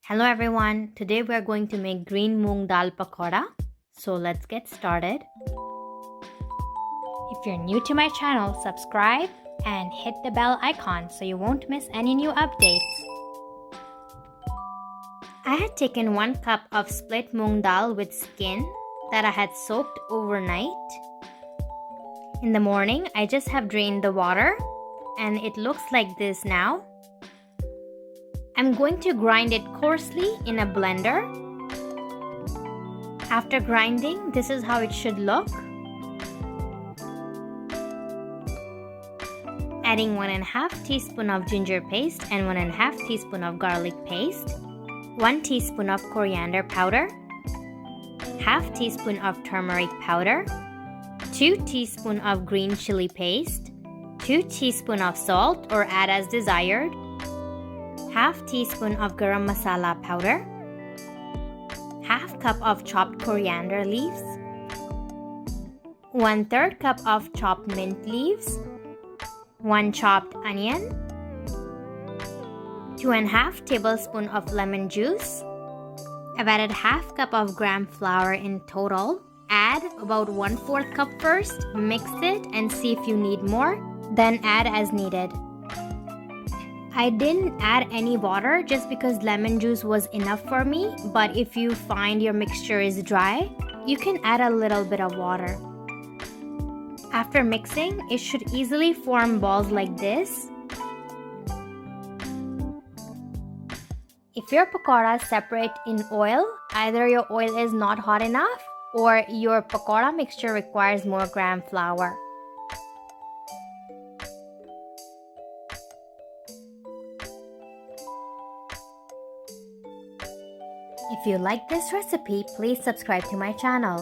Hello everyone, today we are going to make green moong dal pakoda. So let's get started. If you're new to my channel, subscribe and hit the bell icon so you won't miss any new updates. I had taken 1 cup of split moong dal with skin that I had soaked overnight. In the morning, I just have drained the water and it looks like this now. I'm going to grind it coarsely in a blender. After grinding, this is how it should look. Adding 1.5 teaspoon of ginger paste and 1.5 teaspoon of garlic paste, 1 teaspoon of coriander powder, half teaspoon of turmeric powder, 2 teaspoon of green chili paste, 2 teaspoon of salt or add as desired, half teaspoon of garam masala powder, half cup of chopped coriander leaves, 1/3 cup of chopped mint leaves, 1 chopped onion, 2.5 tablespoon of lemon juice. I've added half cup of gram flour in total. Add about 1/4 cup first, mix it and see if you need more, then add as needed. I didn't add any water just because lemon juice was enough for me, but if you find your mixture is dry, you can add a little bit of water. After mixing, it should easily form balls like this. If your pakoras separate in oil, either your oil is not hot enough or your pakora mixture requires more gram flour. If you like this recipe, please subscribe to my channel.